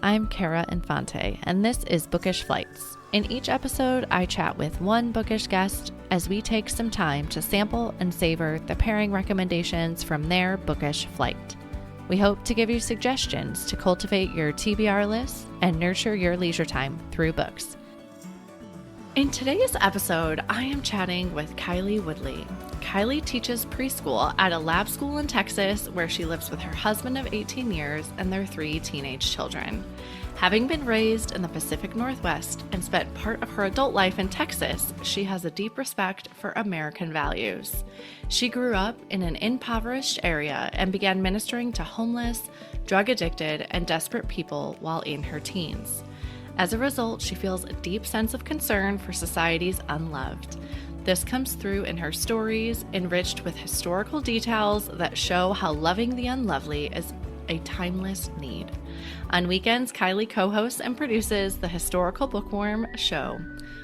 I'm Cara Infante, and this is Bookish Flights. In each episode, I chat with one bookish guest as we take some time to sample and savor the pairing recommendations from their bookish flight. We hope to give you suggestions to cultivate your TBR list and nurture your leisure time through books. In today's episode, I am chatting with KyLee Woodley. KyLee teaches preschool at a lab school in Texas where she lives with her husband of 18 years and their 3 teenage children. Having been raised in the Pacific Northwest and spent part of her adult life in Texas, she has a deep respect for American values. She grew up in an impoverished area and began ministering to homeless, drug-addicted, and desperate people while in her teens. As a result, she feels a deep sense of concern for society's unloved. This comes through in her stories, enriched with historical details that show how loving the unlovely is a timeless need. On weekends, KyLee co-hosts and produces the Historical Bookworm Show,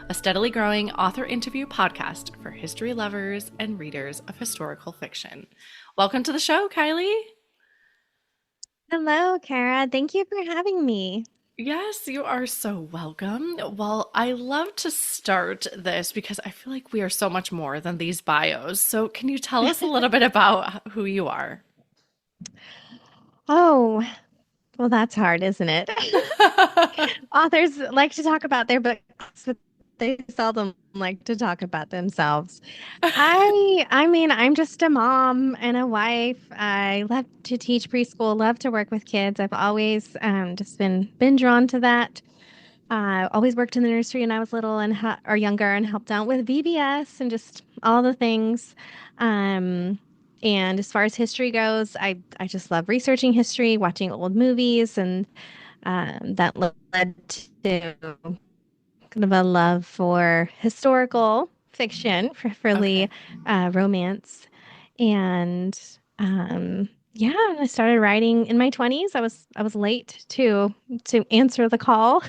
a steadily growing author interview podcast for history lovers and readers of historical fiction. Welcome to the show, KyLee. Hello, Cara. Thank you for having me. Yes, you are so welcome. Well, I love to start this because I feel like we are so much more than these bios. So, can you tell us a little bit about who you are? Oh, well, that's hard, isn't it? Authors like to talk about their books, but they seldom like to talk about themselves. I mean, I'm just a mom and a wife. I love to teach preschool, love to work with kids. I've always just been drawn to that. Always worked in the nursery when I was little and or younger and helped out with VBS and just all the things. Um, and as far as history goes, I just love researching history, watching old movies, and that led to kind of a love for historical fiction, preferably Okay. romance. And yeah, and I started writing in my 20s. I was late to answer the call,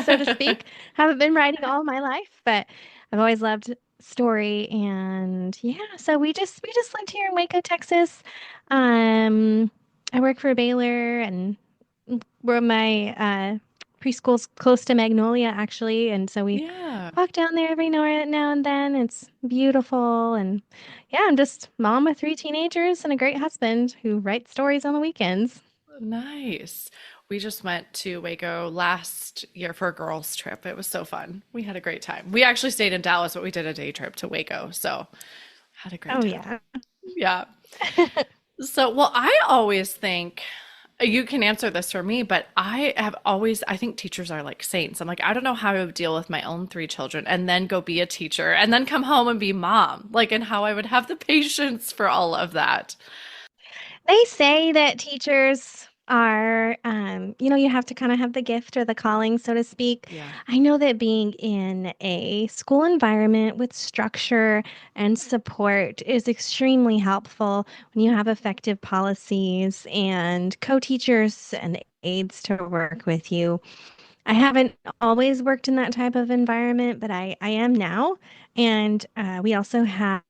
so to speak. Haven't been writing all my life, but I've always loved story. And yeah, so we just lived here in Waco, Texas. Um, I work for Baylor, and where my preschool's close to Magnolia, actually, and so we Yeah, walk down there every now and then. It's beautiful, and yeah, I'm just mom with 3 teenagers and a great husband who writes stories on the weekends. nice. We just went to Waco last year for a girls' trip. It was so fun. We had a great time. We actually stayed in Dallas, but we did a day trip to Waco, so had a great Oh time. yeah. Yeah. So, well, I always think you can answer this for me, but I think teachers are like saints. I'm like, I don't know how I would deal with my own 3 children and then go be a teacher and then come home and be mom, like, and how I would have the patience for all of that. They say that teachers are, you have to kind of have the gift or the calling, so to speak. Yeah, I know that being in a school environment with structure and support is extremely helpful when you have effective policies and co-teachers and aides to work with you. I haven't always worked in that type of environment, but I am now. And we also have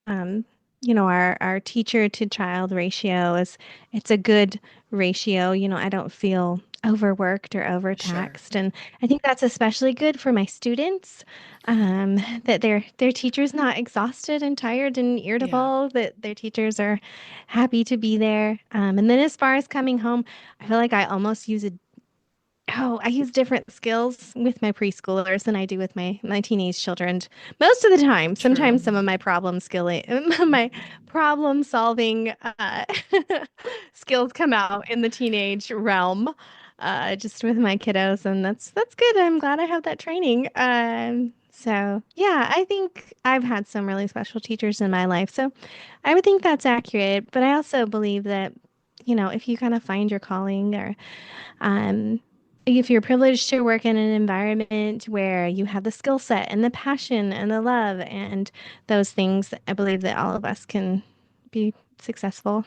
um, our teacher to child ratio is it's a good ratio. I don't feel overworked or sure. overtaxed, and I think that's especially good for my students. That their teacher's not exhausted and tired and Yeah. irritable. That their teachers are happy to be there. And then as far as coming home, I feel like I use different skills with my preschoolers than I do with my teenage children. Most of the time, True. sometimes some of my my problem solving skills come out in the teenage realm, just with my kiddos, and that's good. I'm glad I have that training. So yeah, I think I've had some really special teachers in my life, so I would think that's accurate. But I also believe that, if you kind of find your calling or um, if you're privileged to work in an environment where you have the skill set and the passion and the love and those things, I believe that all of us can be successful.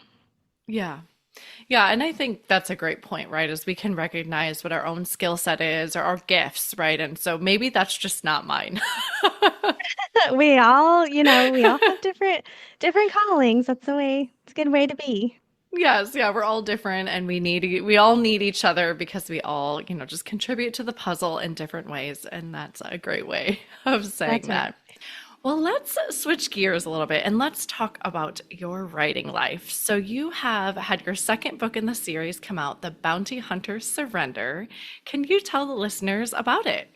Yeah. Yeah, and I think that's a great point, right? Is we can recognize what our own skill set is or our gifts, right? And so maybe that's just not mine. We all have different callings. That's the way, it's a good way to be. Yes, yeah, we're all different and we all need each other because we all, just contribute to the puzzle in different ways, and that's a great way of saying That's right. that. Well, let's switch gears a little bit and let's talk about your writing life. So you have had your second book in the series come out, The Bounty Hunter Surrender. Can you tell the listeners about it?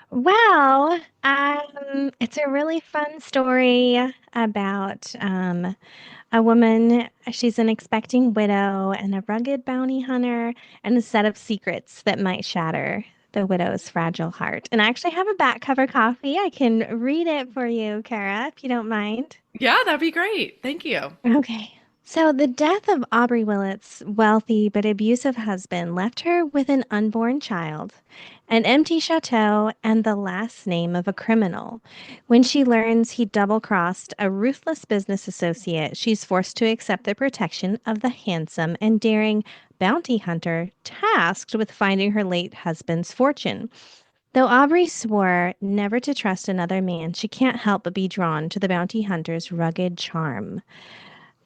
Well, it's a really fun story about a woman. She's an expecting widow and a rugged bounty hunter, and a set of secrets that might shatter the widow's fragile heart. And I actually have a back cover copy. I can read it for you, Kara, if you don't mind. Yeah, that'd be great. Thank you. Okay. So, the death of Aubrey Willett's wealthy but abusive husband left her with an unborn child, an empty chateau, and the last name of a criminal. When she learns he double crossed a ruthless business associate, she's forced to accept the protection of the handsome and daring bounty hunter tasked with finding her late husband's fortune. Though Aubrey swore never to trust another man, she can't help but be drawn to the bounty hunter's rugged charm.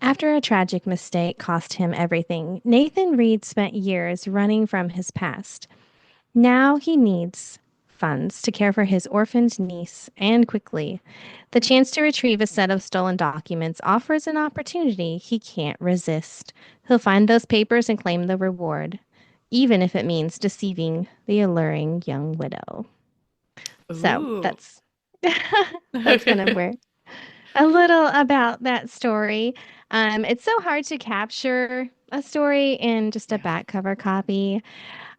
After a tragic mistake cost him everything, Nathan Reed spent years running from his past. Now he needs funds to care for his orphaned niece, and quickly. The chance to retrieve a set of stolen documents offers an opportunity he can't resist. He'll find those papers and claim the reward, even if it means deceiving the alluring young widow. So Ooh. that's kind of where a little about that story. It's so hard to capture a story in just a Yeah. back cover copy.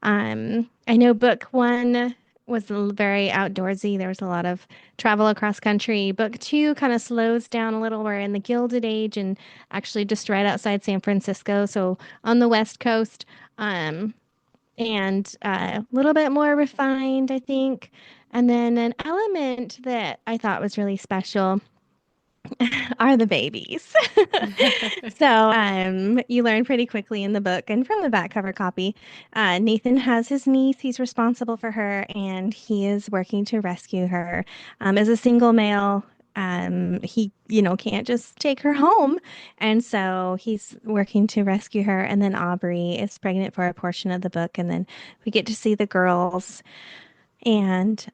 I know book one was very outdoorsy. There was a lot of travel across country. Book two kind of slows down a little. We're in the Gilded Age and actually just right outside San Francisco, so on the West Coast. Um, and a little bit more refined, I think. And then an element that I thought was really special are the babies. So you learn pretty quickly in the book and from the back cover copy. Nathan has his niece. He's responsible for her, and he is working to rescue her. As a single male, he, can't just take her home. And so he's working to rescue her. And then Aubrey is pregnant for a portion of the book. And then we get to see the girls and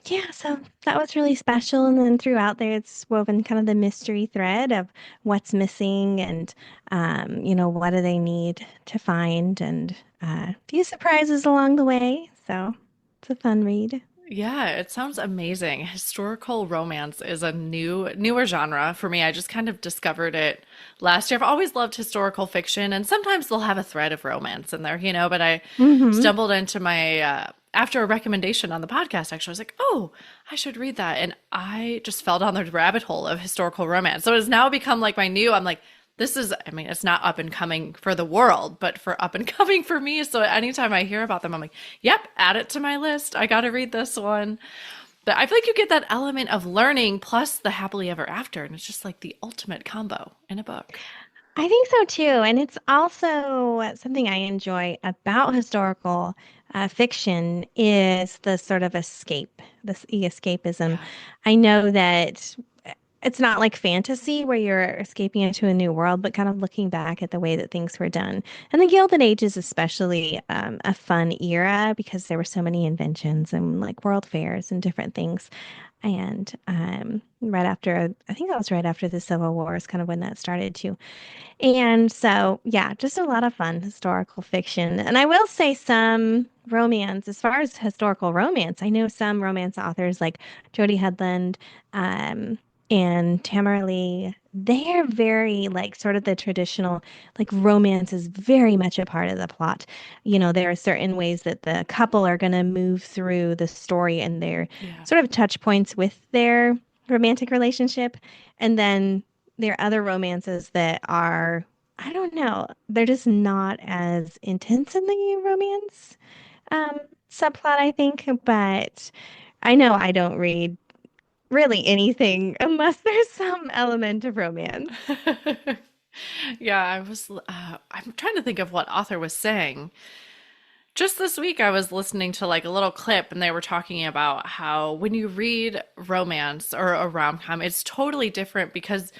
yeah, so that was really special. And then throughout there, it's woven kind of the mystery thread of what's missing and, what do they need to find, and a few surprises along the way. So it's a fun read. Yeah, it sounds amazing. Historical romance is a newer genre for me. I just kind of discovered it last year. I've always loved historical fiction, and sometimes they'll have a thread of romance in there, but I Hmm. stumbled into my after a recommendation on the podcast, actually, I was like, oh, I should read that. And I just fell down the rabbit hole of historical romance. So it has now become like I'm like, this is, I mean, it's not up and coming for the world, but for up and coming for me. So anytime I hear about them, I'm like, yep, add it to my list. I got to read this one. But I feel like you get that element of learning plus the happily ever after. And it's just like the ultimate combo in a book. I think so too. And it's also something I enjoy about historical fiction is the sort of escape, this escapism. Yeah. I know that it's not like fantasy where you're escaping into a new world, but kind of looking back at the way that things were done. And the Gilded Age is especially a fun era because there were so many inventions and like world fairs and different things. And right after, I think that was right after the Civil War is kind of when that started too. And so, yeah, just a lot of fun historical fiction. And I will say some romance, as far as historical romance, I know some romance authors like Jodi Headland, um, and Tamara Lee, they're very like sort of the traditional, like romance is very much a part of the plot. There are certain ways that the couple are going to move through the story and their Yeah. sort of touch points with their romantic relationship. And then there are other romances that are, I don't know, they're just not as intense in the romance um, subplot, I think. But I know I don't read really anything unless there's some element of romance. Yeah, I'm trying to think of what author was saying. Just this week, I was listening to like a little clip, and they were talking about how when you read romance or a rom-com, it's totally different because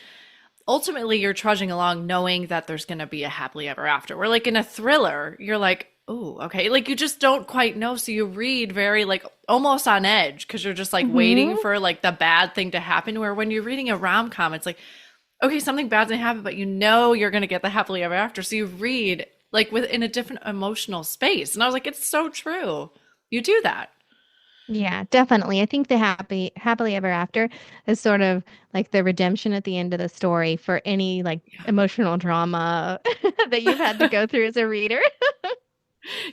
ultimately you're trudging along knowing that there's going to be a happily ever after. Where like in a thriller, you're like, oh, okay. Like you just don't quite know. So you read very like almost on edge because you're just like waiting Hmm. for like the bad thing to happen. Where when you're reading a rom-com, it's like, okay, something bad's gonna happen, but you know you're gonna get the happily ever after. So you read like within a different emotional space. And I was like, it's so true. You do that. Yeah, definitely. I think the happily ever after is sort of like the redemption at the end of the story for any like emotional drama that you've had to go through as a reader.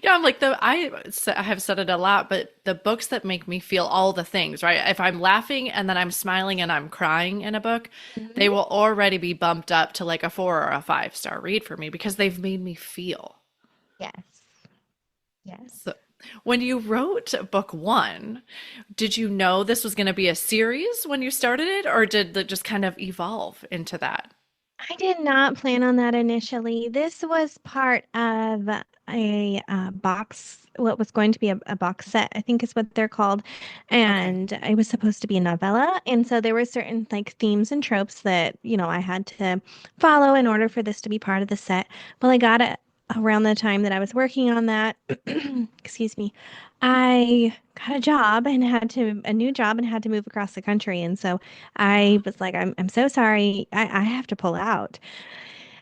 Yeah, I'm like I have said it a lot, but the books that make me feel all the things, right? If I'm laughing and then I'm smiling and I'm crying in a book, they Mhm. will already be bumped up to like a 4 or a 5 star read for me because they've made me feel. Yes. Yes. So when you wrote book one, did you know this was going to be a series when you started it, or did it just kind of evolve into that? I did not plan on that initially. This was part of a box, what was going to be a box set, I think is what they're called. Okay. And it was supposed to be a novella. And so there were certain like themes and tropes that, I had to follow in order for this to be part of the set. Well, I got it around the time that I was working on that. Excuse me. I got a new job and had to move across the country. And so I was like, I'm so sorry. I have to pull out.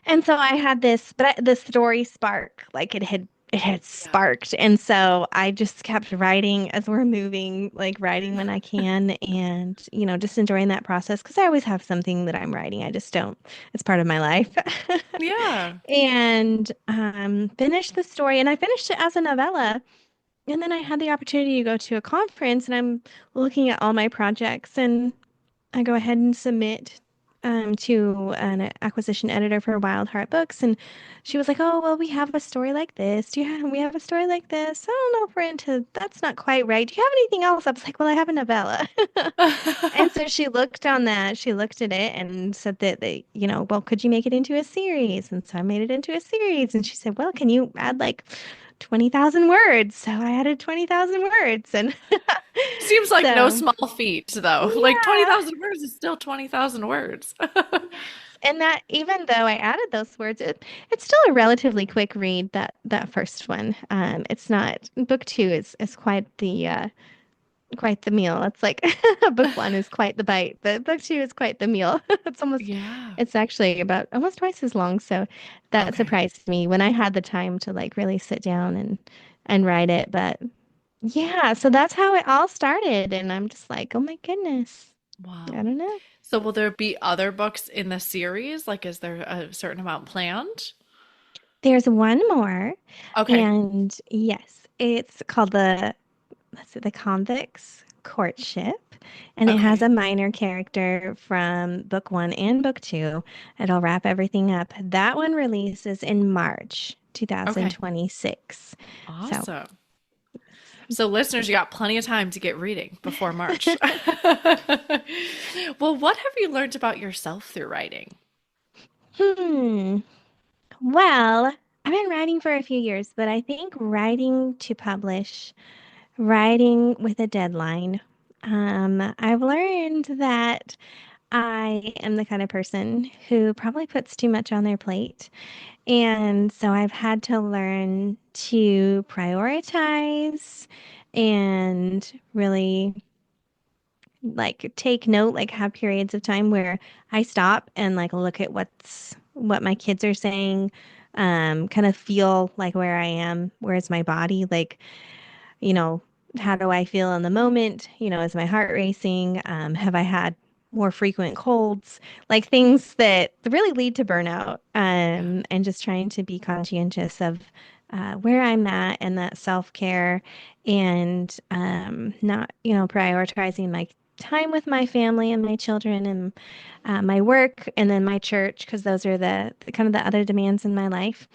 And so I had this, but the story spark, like it had Yeah. sparked. And so I just kept writing as we're moving, like writing when I can and, just enjoying that process because I always have something that I'm writing. I just don't, it's part of my life. Yeah. And finished the story and I finished it as a novella. And then I had the opportunity to go to a conference and I'm looking at all my projects and I go ahead and submit to an acquisition editor for Wild Heart Books, and she was like, "Oh, well, we have a story like this. We have a story like this? I don't know if we're into. That's not quite right. Do you have anything else?" I was like, "Well, I have a novella." And so she looked on that. She looked at it and said that well, could you make it into a series? And so I made it into a series. And she said, "Well, can you add like 20,000 words?" So I added 20,000 words, and Seems like no so. small feat, though. Like Yeah. 20,000 words is still 20,000 words. Yes. And that even though I added those words, it's still a relatively quick read, that first one. It's not book two is quite the meal. It's like book one is quite the bite, but book two is quite the meal. Yeah. It's actually about almost twice as long. So that Okay. surprised me when I had the time to like really sit down and write it. But yeah, so that's how it all started. And I'm just like, oh my goodness. I Wow. don't know. So will there be other books in the series? Like, is there a certain amount planned? There's one more, Okay. and yes, it's called the Convicts Courtship, and it has Okay. a minor character from book one and book two. It'll wrap everything up. That one releases in March Okay. 2026. So, Awesome. So, listeners, you got plenty of time to get reading before March. Well, what have you learned about yourself through writing? hmm. Well, I've been writing for a few years, but I think writing to publish, writing with a deadline. I've learned that I am the kind of person who probably puts too much on their plate. And so I've had to learn to prioritize and really like take note, like have periods of time where I stop and like look at what my kids are saying, kind of feel like where I am, where's my body, like you know, how do I feel in the moment? Is my heart racing? Have I had more frequent colds? Like things that really lead to burnout. Yeah. And just trying to be conscientious of where I'm at and that self-care and not, prioritizing my time with my family and my children and my work and then my church because those are the kind of the other demands in my life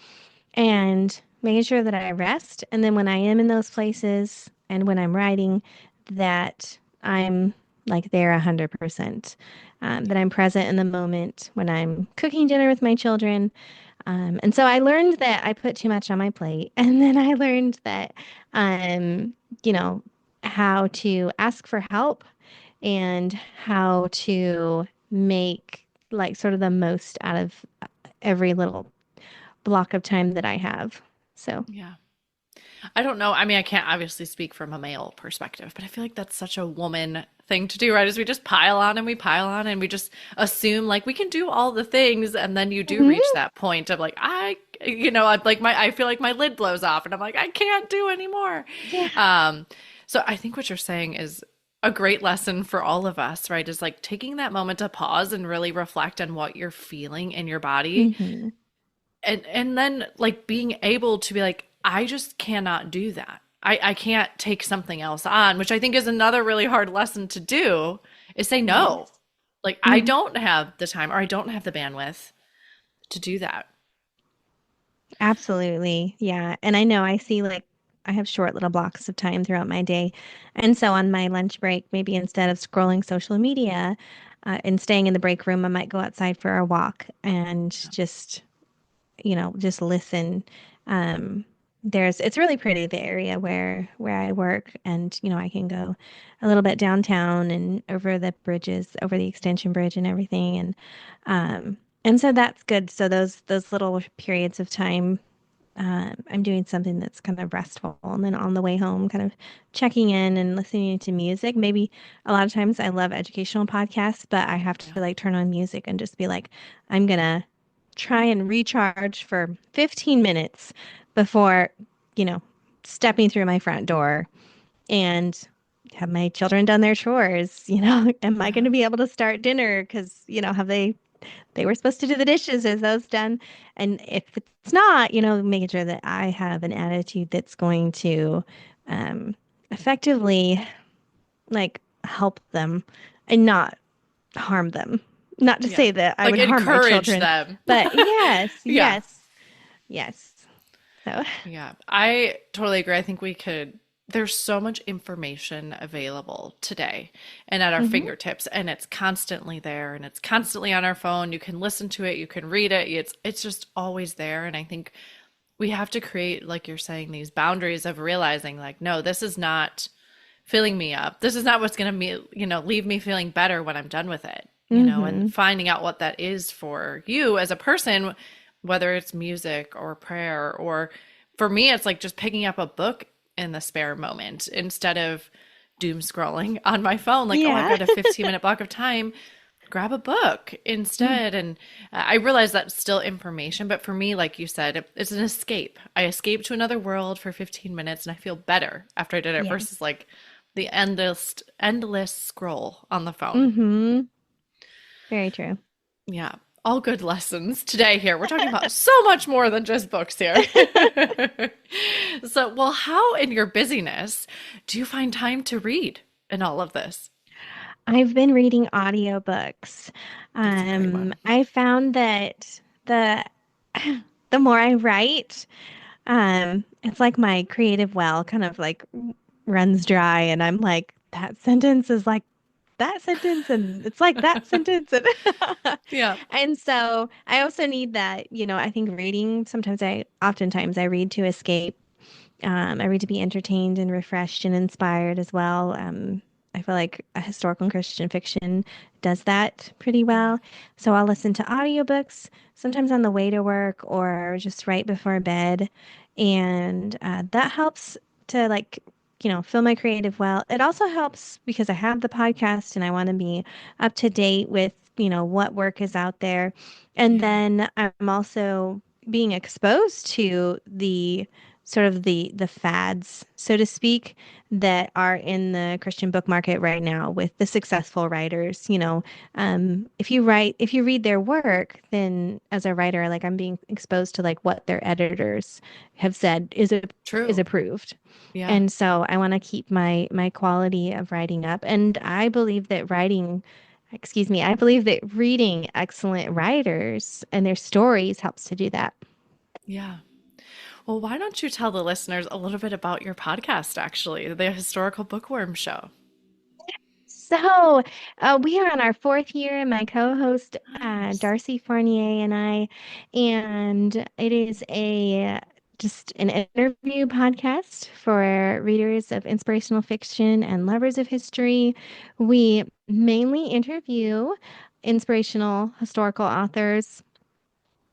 and making sure that I rest. And then when I am in those places and when I'm writing, that I'm like there 100%, that I'm present in the moment when I'm cooking dinner with my children. And so I learned that I put too much on my plate. And then I learned that, um, you know, how to ask for help and how to make like sort of the most out of every little block of time that I have. So, Yeah. I don't know. I mean, I can't obviously speak from a male perspective, but I feel like that's such a woman thing to do, right? Is we just pile on and we pile on and we just assume like we can do all the things. And then you do reach mhm. that point of like, I'm like I feel like my lid blows off and I'm like, I can't do anymore. Yeah. Um, so I think what you're saying is a great lesson for all of us, right? Is like taking that moment to pause and really reflect on what you're feeling in your body Hmm. and then like being able to be like, I just cannot do that. I can't take something else on, which I think is another really hard lesson to do, is say no. Yes. Like I Mhm. don't have the time or I don't have the bandwidth to do that. Absolutely. Yeah. And I know I see like I have short little blocks of time throughout my day. And so on my lunch break, maybe instead of scrolling social media and staying in the break room, I might go outside for a walk and just, just listen. Um, it's really pretty, the area where I work, and I can go a little bit downtown and over the bridges, over the extension bridge and everything, and so that's good. So those little periods of time, I'm doing something that's kind of restful, and then on the way home, kind of checking in and listening to music. Maybe a lot of times I love educational podcasts, but I have Yeah. to like turn on music and just be like, I'm gonna try and recharge for 15 minutes before, you know, stepping through my front door and have my children done their chores. Am I going Yeah. to be able to start dinner? Because, have they were supposed to do the dishes. Is those done? And if it's not, making sure that I have an attitude that's going to um, effectively like help them and not harm them. Not to Yeah. say that I Like would harm my encourage children, them. but yes, Yeah. yes, yes. So, Yeah, I totally agree. I think there's so much information available today and at our hmm fingertips, and it's constantly there and it's constantly on our phone. You can listen to it, you can read it. It's just always there. And I think we have to create, like you're saying, these boundaries of realizing like, no, this is not filling me up. This is not what's going to leave me feeling better when I'm done with it, and hmm finding out what that is for you as a person, whether it's music or prayer, or for me, it's like just picking up a book in the spare moment instead of doom scrolling on my phone. Like, oh, I've yeah. got a 15-minute block of time, grab a book instead. And I realize that's still information, but for me, like you said, it's an escape. I escape to another world for 15 minutes and I feel better after I did it Yes. versus like the endless scroll on the phone. hmm Very true. Yeah. All good lessons today here. We're talking about so much more than just books here. So, well, how in your busyness do you find time to read in all of this? I've been reading audiobooks. That's a great one. I found that the more I write, it's like my creative well kind of like runs dry, and I'm like, that sentence is like that sentence, and it's like that sentence, and Yeah. and so I also need that. I think reading oftentimes I read to escape. I read to be entertained and refreshed and inspired as well. I feel like a historical and Christian fiction does that pretty Yeah. well. So I'll listen to audiobooks sometimes on the way to work or just right before bed. And that helps to like, fill my creative well. It also helps because I have the podcast and I want to be up to date with, what work is out there. And Yeah. then I'm also being exposed to the fads, so to speak, that are in the Christian book market right now with the successful writers. If you read their work, then as a writer, like I'm being exposed to like what their editors have said is True. approved. Yeah. And so I want to keep my quality of writing up. And I believe that I believe that reading excellent writers and their stories helps to do that. Yeah. Well, why don't you tell the listeners a little bit about your podcast, actually, the Historical Bookworm Show? So, we are on our fourth year, my co-host, Nice. Darcy Fournier and I, and it is just an interview podcast for readers of inspirational fiction and lovers of history. We mainly interview inspirational historical authors.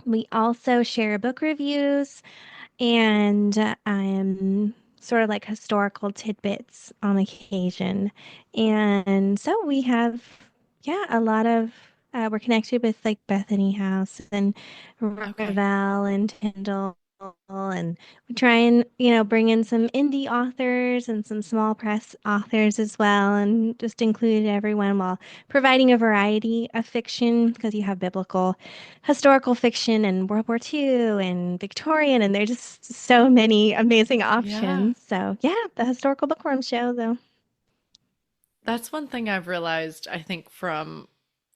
We also share book reviews and sort of like historical tidbits on occasion. And so we have, yeah, a lot of, we're connected with like Bethany House and Okay. Ravel and Tyndall. And we try and, bring in some indie authors and some small press authors as well, and just include everyone while providing a variety of fiction because you have biblical historical fiction and World War II and Victorian, and there's just so many amazing Yeah. options. So yeah, the historical bookworm show, though. That's one thing I've realized, I think, from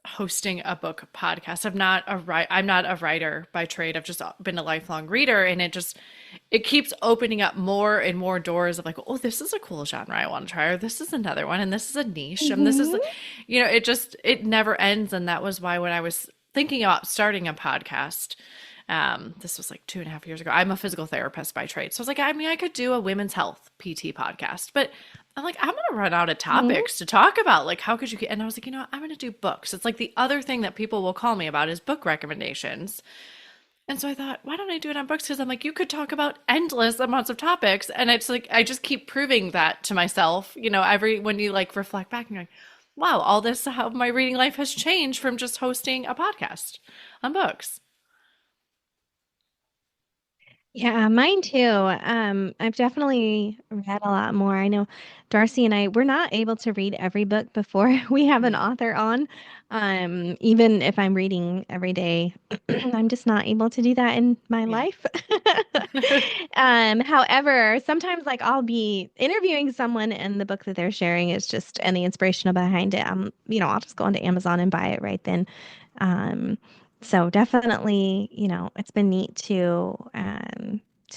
hosting a book podcast. I'm not a writer by trade. I've just been a lifelong reader, and it keeps opening up more and more doors of like, oh, this is a cool genre I want to try, or this is another one, and this is a niche, and this is, Hmm. it never ends. And that was why when I was thinking about starting a podcast, this was like 2.5 years ago. I'm a physical therapist by trade. So I was like, I mean, I could do a women's health PT podcast, but I'm like, I'm going to run out of Hmm. topics to talk about. Like, how could you get, and I was like, I'm going to do books. It's like the other thing that people will call me about is book recommendations. And so I thought, why don't I do it on books? Because I'm like, you could talk about endless amounts of topics. And it's like, I just keep proving that to myself, when you like reflect back and you're like, wow, all this, how my reading life has changed from just hosting a podcast on books. Yeah, mine too. I've definitely read a lot more. I know Darcy and I, we're not able to read every book before we have an Yeah. author on. Even if I'm reading every day, I'm just not able to do that in my Yeah. life. However, sometimes like I'll be interviewing someone and the book that they're sharing is just, and the inspiration behind it, I'll just go onto Amazon and buy it right then. Um, so definitely, it's been neat to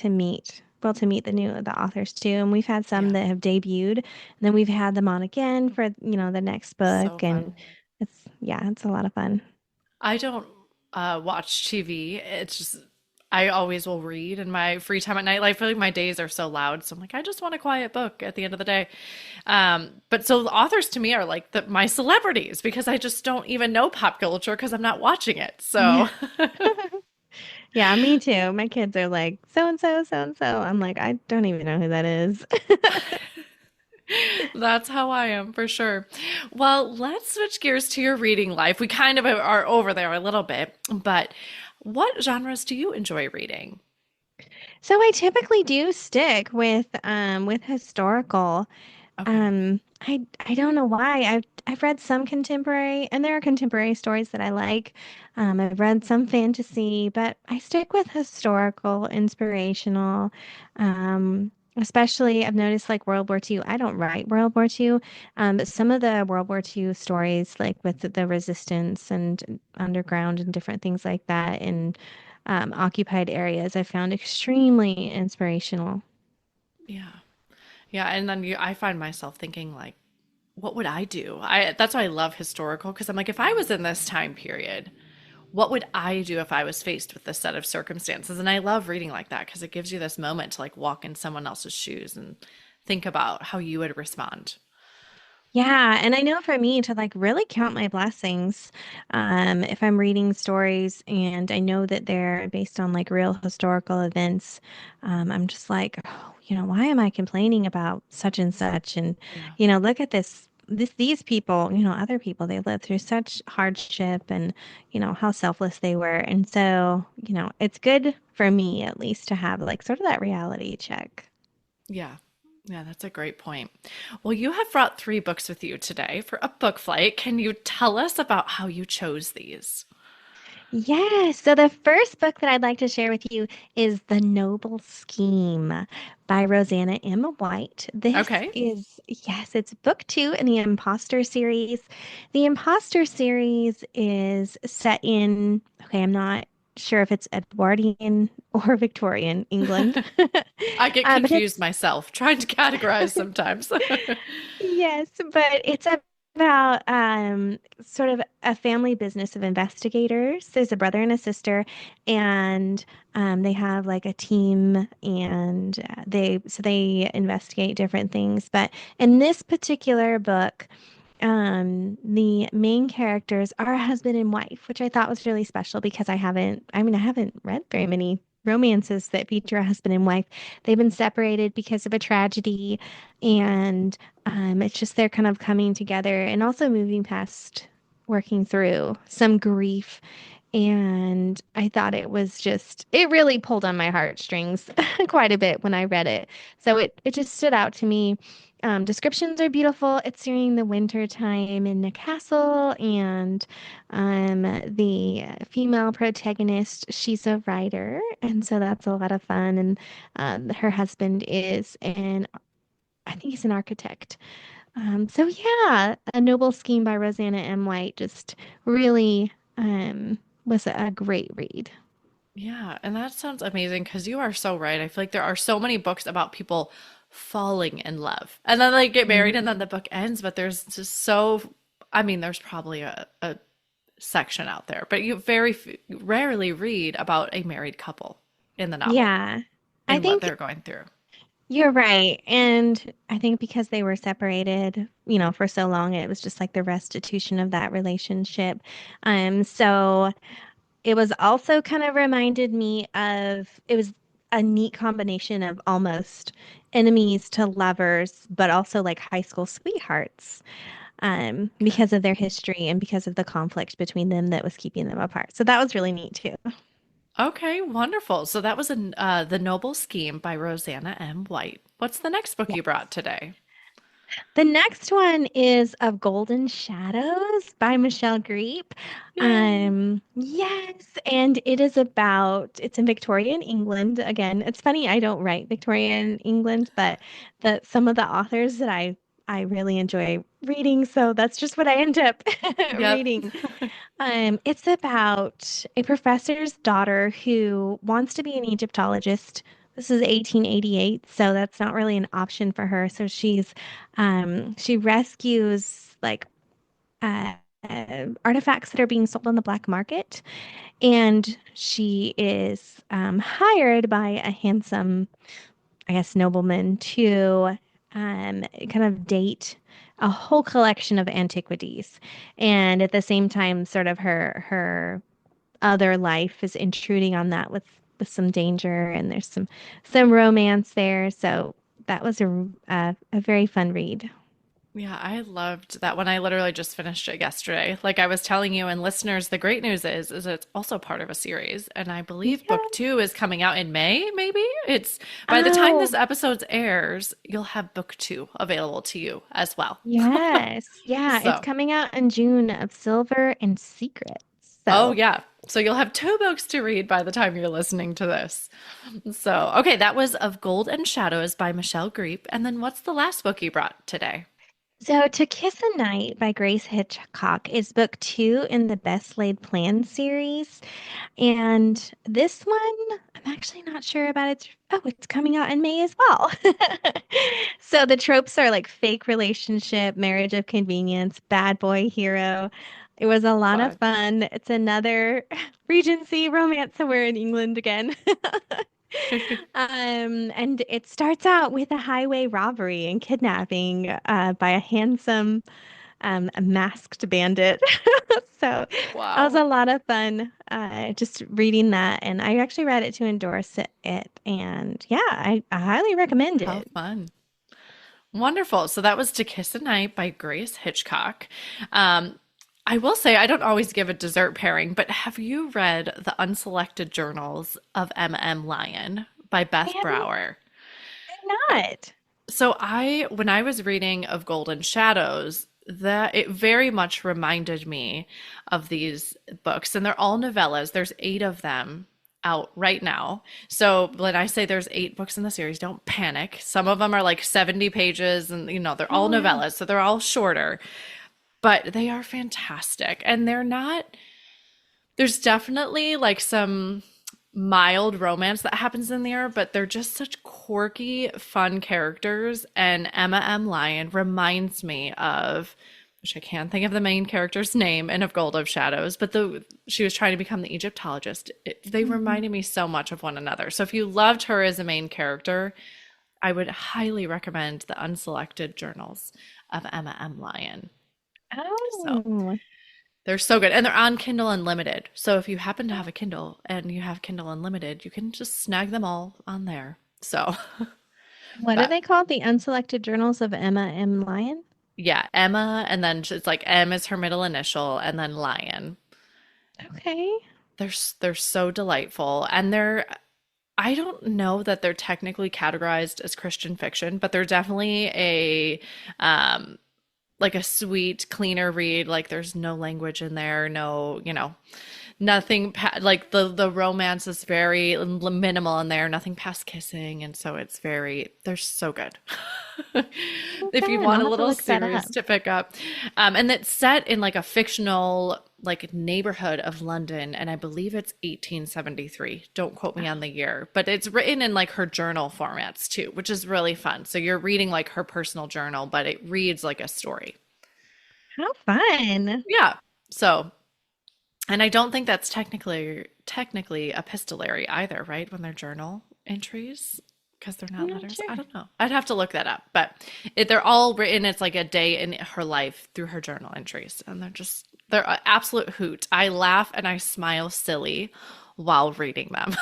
meet the authors too. And we've had some Yeah. that have debuted, and then we've had them on again for, the next book. So And fun. it's a lot of fun. I don't watch TV. It's just I always will read in my free time at night. Like, I feel like my days are so loud, so I'm like, I just want a quiet book at the end of the day. But so the authors to me are like my celebrities because I just don't even know pop culture because I'm not watching it. Yeah. So Yeah, me too. My kids are like, so and so, so and so. I'm like, I don't even know who that is. that's how I am for sure. Well, let's switch gears to your reading life. We kind of are over there a little bit, but what genres do you enjoy reading? So I typically do stick with historical. Okay. I don't know why. I've read some contemporary, and there are contemporary stories that I like. I've read some fantasy, but I stick with historical, inspirational. Especially I've noticed like World War II. I don't write World War II, but some of the World War II stories, like with the resistance and underground and different things like that in occupied areas, I found extremely inspirational. Yeah. Yeah, and then I find myself thinking like, what would I do? That's why I love historical because I'm like, if I was in this time period, what would I do if I was faced with this set of circumstances? And I love reading like that because it gives you this moment to like walk in someone else's shoes and think about how you would respond. Yeah, and I know for me to like really count my blessings, if I'm reading stories and I know that they're based on like real historical events, I'm just like, oh, why am I complaining about such and such? And, Yeah. look at these people, other people, they lived through such hardship and, how selfless they were. And so, it's good for me at least to have like sort of that reality check. Yeah. Yeah, that's a great point. Well, you have brought 3 books with you today for a book flight. Can you tell us about how you chose these? Yes. So the first book that I'd like to share with you is The Noble Scheme by Rosanna M. White. Okay. Yes, it's book two in the Imposter series. The Imposter series is set in, okay, I'm not sure if it's Edwardian or Victorian England. I get But confused it's myself trying to categorize sometimes. Yes, but it's about sort of a family business of investigators. There's a brother and a sister, and they have like a team, and they investigate different things. But in this particular book, the main characters are a husband and wife, which I thought was really special because I haven't read very many romances that feature a husband and wife. They've been separated because of a tragedy, and it's just they're kind of coming together and also moving past working through some grief. And I thought it really pulled on my heartstrings quite a bit when I read it. So it just stood out to me. Descriptions are beautiful. It's during the winter time in the castle, and the female protagonist, she's a writer, and so that's a lot of fun. And her husband I think he's an architect. So yeah, A Noble Scheme by Rosanna M. White just really was a great read. Yeah, and that sounds amazing because you are so right. I feel like there are so many books about people falling in love and then they get married and then the book ends, but there's just I mean, there's probably a section out there, but you rarely read about a married couple in the novel Yeah, I and what think they're going through. you're right. And I think because they were separated, for so long, it was just like the restitution of that relationship. So it was also kind of reminded me it was a neat combination of almost enemies to lovers, but also like high school sweethearts, Okay. because of their history and because of the conflict between them that was keeping them apart. So that was really neat too. Okay, wonderful. So that was The Noble Scheme by Rosanna M. White. What's the next book you brought today? The next one is Of Golden Shadows by Michelle Greep. Yay. Yes, and it's in Victorian England. Again, it's funny, I don't write Victorian England, but some of the authors that I really enjoy reading, so that's just what I end up Yep. reading. It's about a professor's daughter who wants to be an Egyptologist. This is 1888, so that's not really an option for her. So she rescues like uh, artifacts that are being sold on the black market, and she is hired by a handsome, I guess, nobleman to kind of date a whole collection of antiquities. And at the same time, sort of her other life is intruding on that with some danger, and there's some romance there. So that was a very fun read. Yeah, I loved that one. I literally just finished it yesterday. Like I was telling you, and listeners, the great news is it's also part of a series. And I believe Yeah. book two is coming out in May, maybe. It's by the time this Oh, episode airs, you'll have book two available to you as well. yes. Yeah, it's So, coming out in June of Silver and Secrets. oh So, yeah. So you'll have two books to read by the time you're listening to this. So, okay, that was Of Gold and Shadows by Michelle Greep. And then what's the last book you brought today? so To Kiss a Night by Grace Hitchcock is book two in the Best Laid Plans series. And this one, I'm actually not sure about it's coming out in May as well. So the tropes are like fake relationship, marriage of convenience, bad boy hero. It was a lot of Fun. fun. It's another Regency romance, so we're in England again. And it starts out with a highway robbery and kidnapping by a handsome masked bandit. So that was Wow. a lot of fun just reading that. And I actually read it to endorse it. And yeah, I highly recommend How it. fun. Wonderful. So that was To Kiss a Night by Grace Hitchcock. I will say I don't always give a dessert pairing, but have you read The Unselected Journals of M. Lyon by I Beth have Brower? not. So when I was reading of Golden Shadows, that it very much reminded me of these books, and they're all novellas. There's eight of them out right now. So when I say there's eight books in the series, don't panic. Some of them are like 70 pages, and they're all Oh, wow. novellas, so they're all shorter, but they are fantastic. And there's definitely like some mild romance that happens in there, but they're just such quirky, fun characters. And Emma M. Lyon reminds me of, which I can't think of the main character's name in Of Gold of Shadows, but she was trying to become the Egyptologist. They Mhm. reminded me so much of one another. So if you loved her as a main character, I would highly recommend the Unselected Journals of Emma M. Lyon. So Oh, they're so good. And they're on Kindle Unlimited. So if you happen to have a Kindle and you have Kindle Unlimited, you can just snag them all on there. So, what are but they called? The Unselected Journals of Emma M. Lyon? yeah, Emma, and then it's like M is her middle initial, and then Lion. Okay. They're so delightful, and I don't know that they're technically categorized as Christian fiction, but they're definitely um like a sweet, cleaner read. Like there's no language in there, no, nothing like the romance is very minimal in there, nothing past kissing, and so they're so good. Well, If you fun. want I'll a have to little look that series up. to pick up, and it's set in like a fictional like neighborhood of London, and I believe it's 1873. Don't quote me on the year, but it's written in like her journal formats too, which is really fun. So you're reading like her personal journal, but it reads like a story. How fun. Yeah. So, and I don't think that's technically epistolary either, right? When they're journal entries, because they're I'm not not letters. sure. I don't know. I'd have to look that up. But they're all written. It's like a day in her life through her journal entries, and they're an absolute hoot. I laugh and I smile silly while reading them.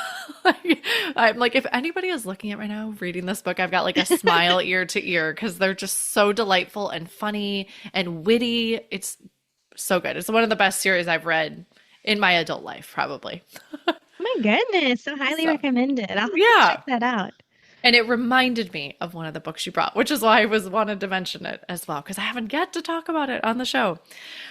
I'm like, if anybody is looking at right now reading this book, I've got like a smile ear to ear because they're just so delightful and funny and witty. It's so good. It's one of the best series I've read in my adult life, probably. My goodness. So highly So, recommended. I'll have to yeah. check that out. And it reminded me of one of the books you brought, which is why I wanted to mention it as well, because I haven't yet to talk about it on the show.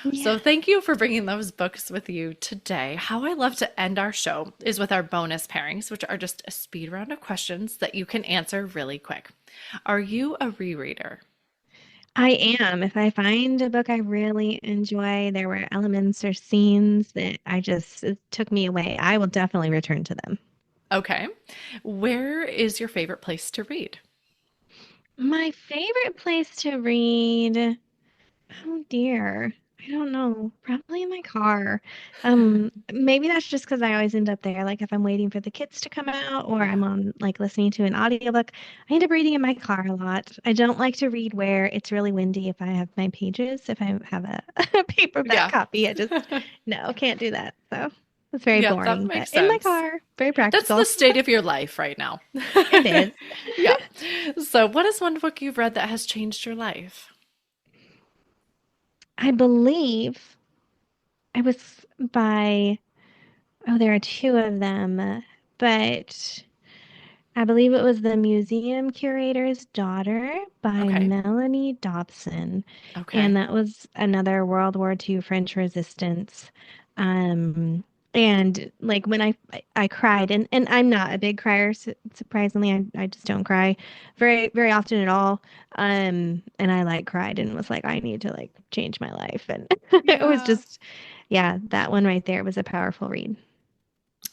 Yeah. So thank you for bringing those books with you today. How I love to end our show is with our bonus pairings, which are just a speed round of questions that you can answer really quick. Are you a rereader? I am. If I find a book I really enjoy, there were elements or scenes that it took me away, I will definitely return to them. Okay. Where is your favorite place to read? My favorite place to read, oh dear, I don't know. Probably in my car. Maybe that's just because I always end up there. Like if I'm waiting for the kids to come out or Yeah. I'm on like listening to an audiobook, I end up reading in my car a lot. I don't like to read where it's really windy if I have my pages. If I have a paperback Yeah. copy, no, can't do that. So it's very Yeah, that boring. But makes in my sense. car, very That's the practical. state of your life right now. It is. Yeah. So, what is one book you've read that has changed your life? I believe I was by, oh, there are two of them, but I believe it was The Museum Curator's Daughter by Okay. Melanie Dobson. And Okay. that was another World War II French resistance. Um, and like when I cried, and I'm not a big crier, surprisingly, I just don't cry very, very often at all. And I like cried and was like, I need to like change my life. And it was Yeah, just, yeah, that one right there was a powerful read.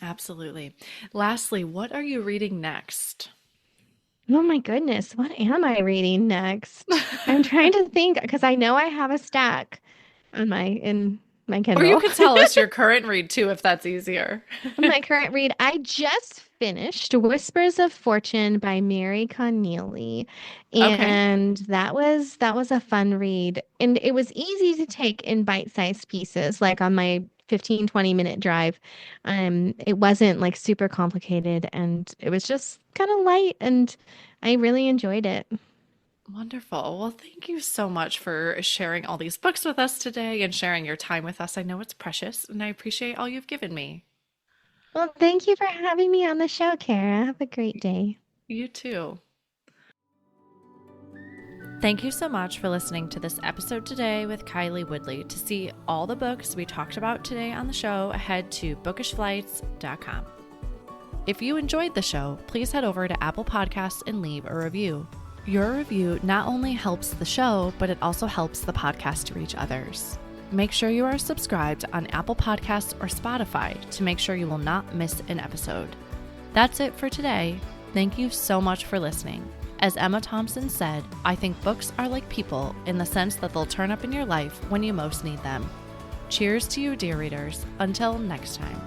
absolutely. Lastly, what are you reading next? Oh my goodness, what am I reading next? I'm trying to think because I know I have a stack in my Or you Kindle. could tell us your current read too, if that's easier. My current read, I just finished Whispers of Fortune by Mary Connealy, Okay. and that was a fun read. And it was easy to take in bite-sized pieces, like on my 15-20 minute drive. It wasn't like super complicated and it was just kind of light and I really enjoyed it. Wonderful. Well, thank you so much for sharing all these books with us today and sharing your time with us. I know it's precious, and I appreciate all you've given me. Well, thank you for having me on the show, Kara. Have a great day. You too. Thank you so much for listening to this episode today with KyLee Woodley. To see all the books we talked about today on the show, head to bookishflights.com. If you enjoyed the show, please head over to Apple Podcasts and leave a review. Your review not only helps the show, but it also helps the podcast to reach others. Make sure you are subscribed on Apple Podcasts or Spotify to make sure you will not miss an episode. That's it for today. Thank you so much for listening. As Emma Thompson said, I think books are like people in the sense that they'll turn up in your life when you most need them. Cheers to you, dear readers. Until next time.